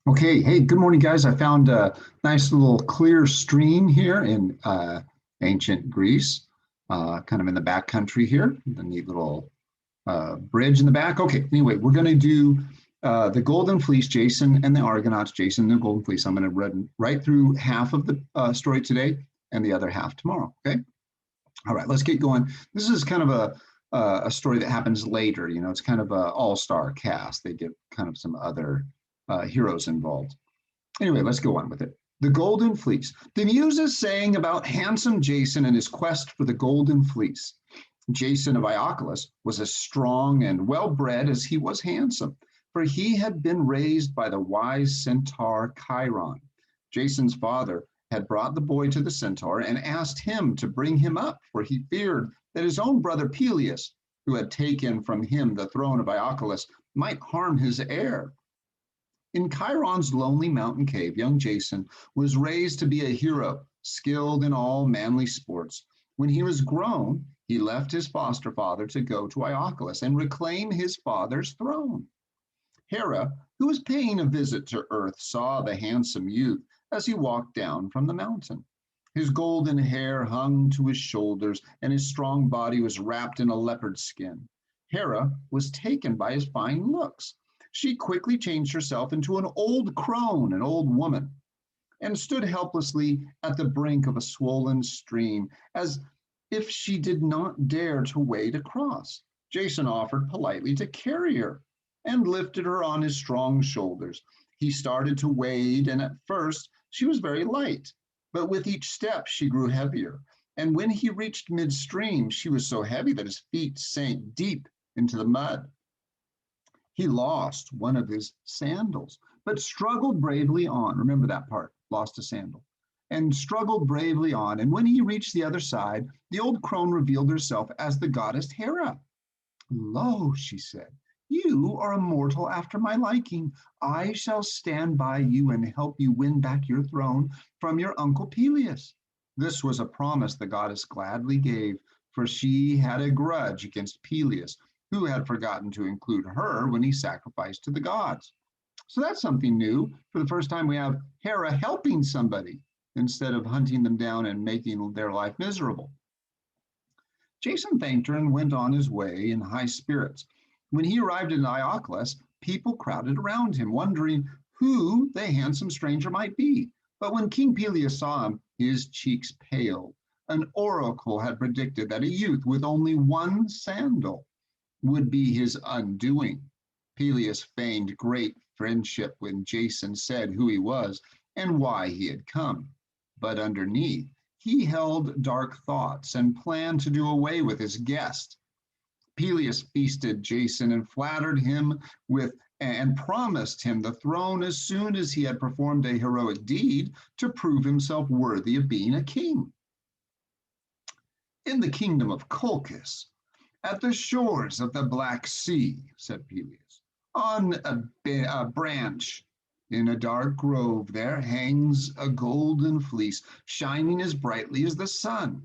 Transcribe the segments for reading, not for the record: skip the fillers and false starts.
Okay, hey, good morning, guys. I found a nice little clear stream here in ancient Greece, kind of in the back country here. A neat little bridge in the back. Okay, anyway, we're going to do the Golden Fleece, Jason and the Argonauts, Jason and the Golden Fleece. I'm going to read right through half of the story today and the other half tomorrow. Okay, all right, let's get going. This is kind of a story that happens later. You know, it's kind of a all-star cast. They get kind of some other heroes involved. Anyway, let's go on with it. The Golden Fleece. The Muses sang about handsome Jason and his quest for the Golden Fleece. Jason of Iocolus was as strong and well bred as he was handsome, for he had been raised by the wise centaur Chiron. Jason's father had brought the boy to the centaur and asked him to bring him up, for he feared that his own brother Peleus, who had taken from him the throne of Iocolus, might harm his heir. In Chiron's lonely mountain cave, young Jason was raised to be a hero, skilled in all manly sports. When he was grown, he left his foster father to go to Iocolus and reclaim his father's throne. Hera, who was paying a visit to Earth, saw the handsome youth as he walked down from the mountain. His golden hair hung to his shoulders, and his strong body was wrapped in a leopard skin. Hera was taken by his fine looks. She quickly changed herself into an old crone, an old woman, and stood helplessly at the brink of a swollen stream, as if she did not dare to wade across. Jason offered politely to carry her and lifted her on his strong shoulders. He started to wade, and at first she was very light, but with each step she grew heavier. And when he reached midstream, she was so heavy that his feet sank deep into the mud. He lost one of his sandals, but struggled bravely on. Remember that part, lost a sandal. And struggled bravely on. And when he reached the other side, the old crone revealed herself as the goddess Hera. Lo, she said, you are a mortal after my liking. I shall stand by you and help you win back your throne from your uncle Peleus. This was a promise the goddess gladly gave, for she had a grudge against Peleus, who had forgotten to include her when he sacrificed to the gods. So that's something new. For the first time, we have Hera helping somebody instead of hunting them down and making their life miserable. Jason thanked her and went on his way in high spirits. When he arrived in Iocolus, people crowded around him, wondering who the handsome stranger might be. But when King Peleus saw him, his cheeks paled. An oracle had predicted that a youth with only one sandal would be his undoing. Peleus feigned great friendship when Jason said who he was and why he had come. But underneath, he held dark thoughts and planned to do away with his guest. Peleus feasted Jason and flattered him with and promised him the throne as soon as he had performed a heroic deed to prove himself worthy of being a king. In the kingdom of Colchis, at the shores of the Black Sea, said Peleus, on a branch in a dark grove there hangs a golden fleece, shining as brightly as the sun.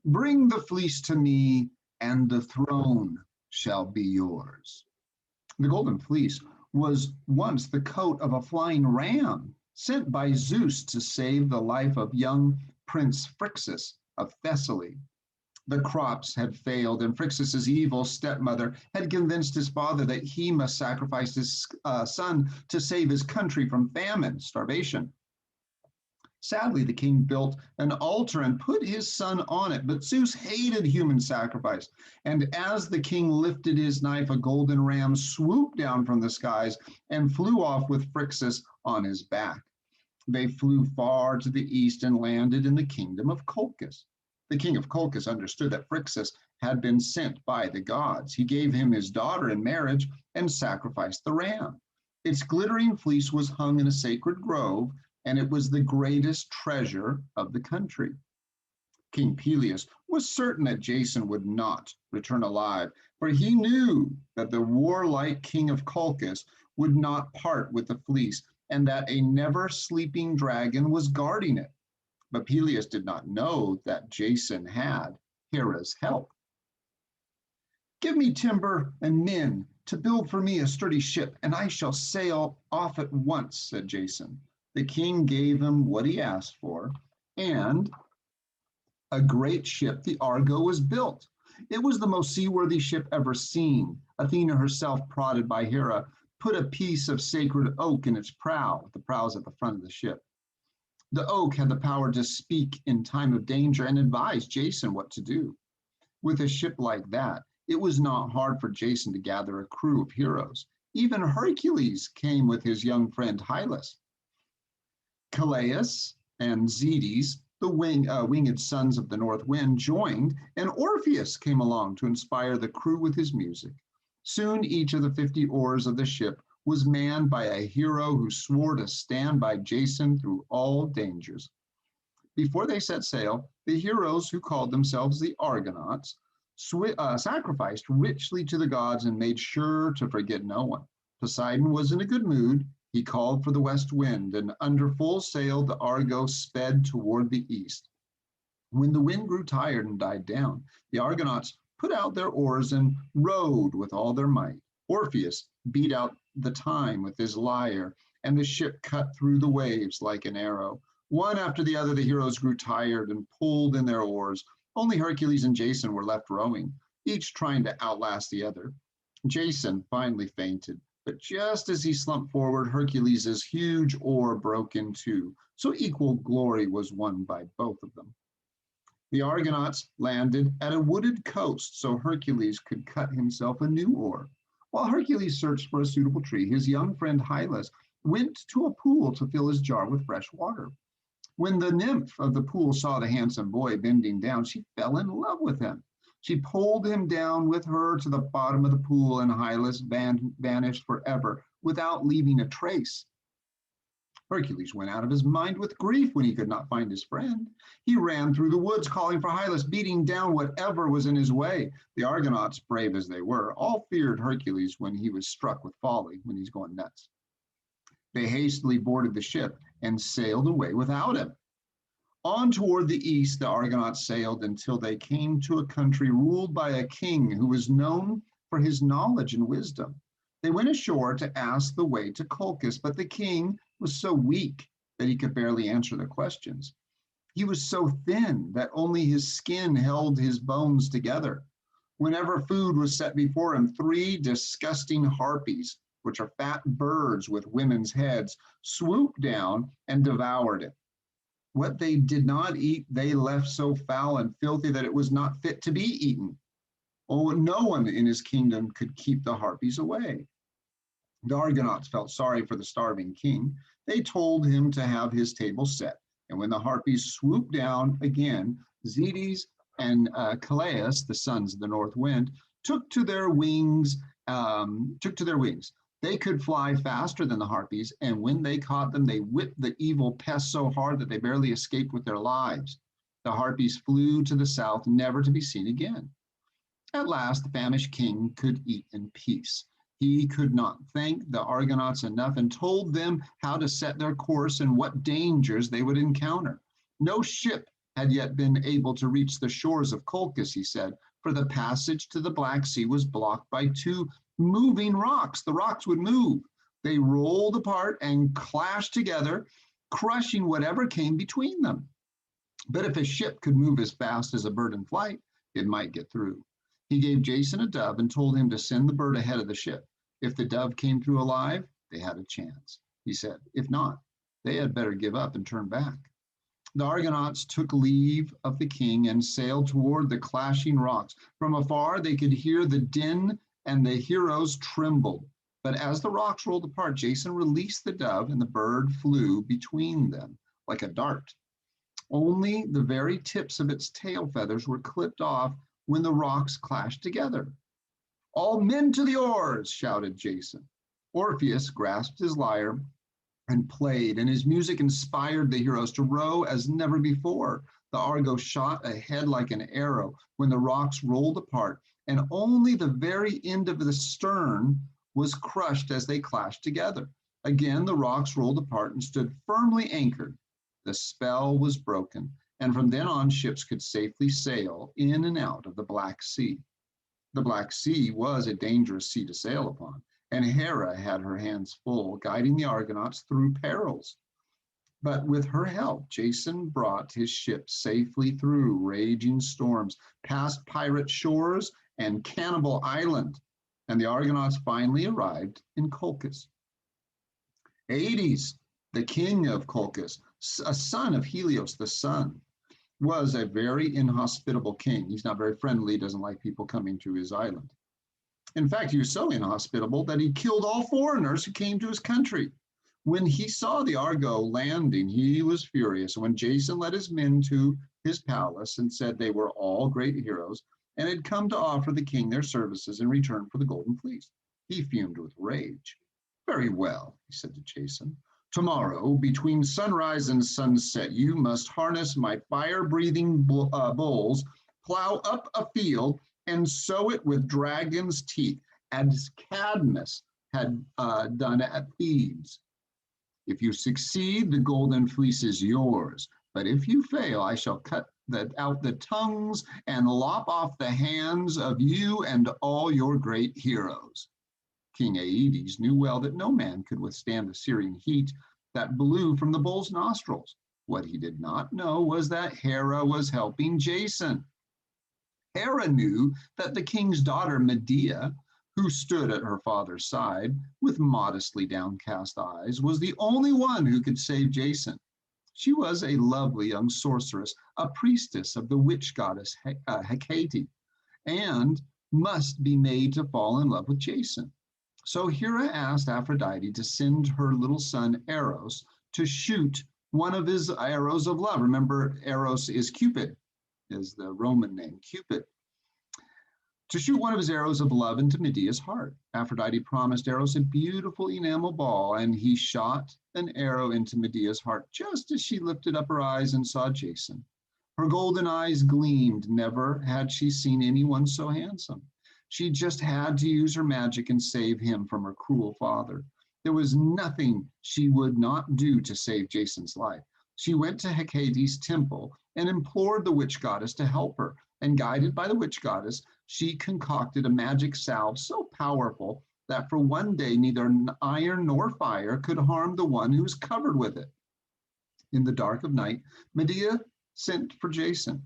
Bring the fleece to me, and the throne shall be yours. The golden fleece was once the coat of a flying ram sent by Zeus to save the life of young Prince Phrixus of Thessaly. The crops had failed, and Phrixus's evil stepmother had convinced his father that he must sacrifice his son to save his country from famine, starvation. Sadly, the king built an altar and put his son on it, but Zeus hated human sacrifice. And as the king lifted his knife, a golden ram swooped down from the skies and flew off with Phrixus on his back. They flew far to the east and landed in the kingdom of Colchis. The king of Colchis understood that Phrixus had been sent by the gods. He gave him his daughter in marriage and sacrificed the ram. Its glittering fleece was hung in a sacred grove, and it was the greatest treasure of the country. King Peleus was certain that Jason would not return alive, for he knew that the warlike king of Colchis would not part with the fleece, and that a never-sleeping dragon was guarding it. But Peleus did not know that Jason had Hera's help. Give me timber and men to build for me a sturdy ship, and I shall sail off at once, said Jason. The king gave him what he asked for, and a great ship, the Argo, was built. It was the most seaworthy ship ever seen. Athena herself, prodded by Hera, put a piece of sacred oak in its prow. The prow's at the front of the ship. The oak had the power to speak in time of danger and advise Jason what to do. With a ship like that, it was not hard for Jason to gather a crew of heroes. Even Hercules came with his young friend Hylas. Calais and Zetes, the winged sons of the north wind, joined, and Orpheus came along to inspire the crew with his music. Soon each of the 50 oars of the ship was manned by a hero who swore to stand by Jason through all dangers. Before they set sail, the heroes, who called themselves the Argonauts, sacrificed richly to the gods and made sure to forget no one. Poseidon was in a good mood. He called for the west wind, and under full sail the Argo sped toward the east. When the wind grew tired and died down, the Argonauts put out their oars and rowed with all their might. Orpheus beat out the time with his lyre, and the ship cut through the waves like an arrow. One after the other, the heroes grew tired and pulled in their oars. Only Hercules and Jason were left rowing, each trying to outlast the other. Jason finally fainted, but just as he slumped forward, Hercules' huge oar broke in two, so equal glory was won by both of them. The Argonauts landed at a wooded coast so Hercules could cut himself a new oar. While Hercules searched for a suitable tree, his young friend Hylas went to a pool to fill his jar with fresh water. When the nymph of the pool saw the handsome boy bending down, she fell in love with him. She pulled him down with her to the bottom of the pool, and Hylas vanished forever without leaving a trace. Hercules went out of his mind with grief when he could not find his friend. He ran through the woods calling for Hylas, beating down whatever was in his way. The Argonauts, brave as they were, all feared Hercules when he was struck with folly, when he's going nuts. They hastily boarded the ship and sailed away without him. On toward the east, the Argonauts sailed until they came to a country ruled by a king who was known for his knowledge and wisdom. They went ashore to ask the way to Colchis, but the king was so weak that he could barely answer the questions. He was so thin that only his skin held his bones together. Whenever food was set before him, 3 disgusting Harpies, which are fat birds with women's heads, swooped down and devoured it. What they did not eat, they left so foul and filthy that it was not fit to be eaten. Oh, no one in his kingdom could keep the Harpies away. The Argonauts felt sorry for the starving king. They told him to have his table set. And when the Harpies swooped down again, Zetes and Calais, the sons of the north wind, took to their wings. They could fly faster than the Harpies, and when they caught them, they whipped the evil pests so hard that they barely escaped with their lives. The Harpies flew to the south, never to be seen again. At last, the famished king could eat in peace. He could not thank the Argonauts enough and told them how to set their course and what dangers they would encounter. No ship had yet been able to reach the shores of Colchis, he said, for the passage to the Black Sea was blocked by 2 moving rocks. The rocks would move. They rolled apart and clashed together, crushing whatever came between them. But if a ship could move as fast as a bird in flight, it might get through. He gave Jason a dove and told him to send the bird ahead of the ship. If the dove came through alive, they had a chance. He said, if not, they had better give up and turn back. The Argonauts took leave of the king and sailed toward the clashing rocks. From afar, they could hear the din, and the heroes trembled. But as the rocks rolled apart, Jason released the dove, and the bird flew between them like a dart. Only the very tips of its tail feathers were clipped off when the rocks clashed together. All men to the oars, shouted Jason. Orpheus grasped his lyre and played, and his music inspired the heroes to row as never before. The Argo shot ahead like an arrow when the rocks rolled apart, and only the very end of the stern was crushed as they clashed together. Again, the rocks rolled apart and stood firmly anchored. The spell was broken, and from then on, ships could safely sail in and out of the Black Sea. The Black Sea was a dangerous sea to sail upon, and Hera had her hands full guiding the Argonauts through perils. But with her help, Jason brought his ship safely through raging storms, past pirate shores and Cannibal Island, and the Argonauts finally arrived in Colchis. Aedes, the king of Colchis, a son of Helios the sun, was a very inhospitable king. He's not very friendly, doesn't like people coming to his island. In fact, he was so inhospitable that he killed all foreigners who came to his country. When he saw the Argo landing, he was furious. When Jason led his men to his palace and said they were all great heroes and had come to offer the king their services in return for the Golden Fleece, he fumed with rage. Very well, he said to Jason. Tomorrow, between sunrise and sunset, you must harness my fire-breathing bulls, plow up a field, and sow it with dragon's teeth, as Cadmus had done at Thebes. If you succeed, the Golden Fleece is yours. But if you fail, I shall cut out the tongues and lop off the hands of you and all your great heroes. King Aedes knew well that no man could withstand the searing heat that blew from the bull's nostrils. What he did not know was that Hera was helping Jason. Hera knew that the king's daughter Medea, who stood at her father's side with modestly downcast eyes, was the only one who could save Jason. She was a lovely young sorceress, a priestess of the witch goddess Hecate, and must be made to fall in love with Jason. So Hera asked Aphrodite to send her little son Eros to shoot one of his arrows of love. Remember, Eros is Cupid, is the Roman name, Cupid. To shoot one of his arrows of love into Medea's heart. Aphrodite promised Eros a beautiful enamel ball, and he shot an arrow into Medea's heart just as she lifted up her eyes and saw Jason. Her golden eyes gleamed. Never had she seen anyone so handsome. She just had to use her magic and save him from her cruel father. There was nothing she would not do to save Jason's life. She went to Hecate's temple and implored the witch goddess to help her. And guided by the witch goddess, she concocted a magic salve so powerful that for one day neither iron nor fire could harm the one who was covered with it. In the dark of night, Medea sent for Jason.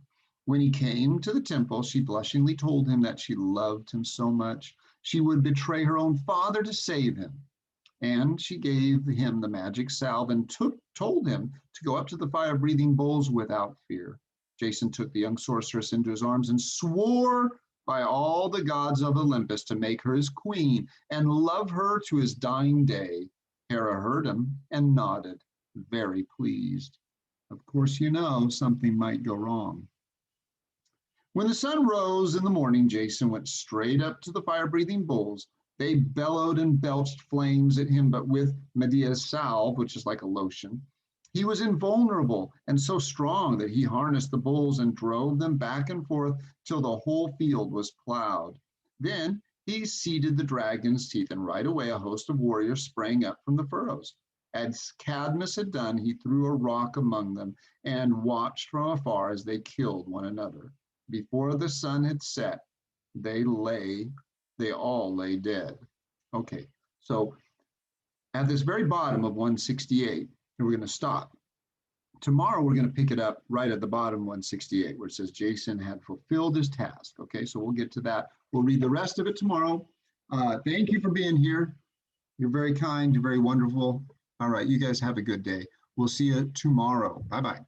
When he came to the temple, she blushingly told him that she loved him so much she would betray her own father to save him. And she gave him the magic salve and told him to go up to the fire-breathing bulls without fear. Jason took the young sorceress into his arms and swore by all the gods of Olympus to make her his queen and love her to his dying day. Hera heard him and nodded, very pleased. Of course, you know something might go wrong. When the sun rose in the morning, Jason went straight up to the fire-breathing bulls. They bellowed and belched flames at him, but with Medea's salve, which is like a lotion, he was invulnerable and so strong that he harnessed the bulls and drove them back and forth till the whole field was plowed. Then he seeded the dragon's teeth, and right away a host of warriors sprang up from the furrows. As Cadmus had done, he threw a rock among them and watched from afar as they killed one another. Before the sun had set, they all lay dead. Okay, so at this very bottom of 168, we're going to stop. Tomorrow, we're going to pick it up right at the bottom of 168, where it says Jason had fulfilled his task. Okay, so we'll get to that. We'll read the rest of it tomorrow. Thank you for being here. You're very kind. You're very wonderful. All right, you guys have a good day. We'll see you tomorrow. Bye-bye.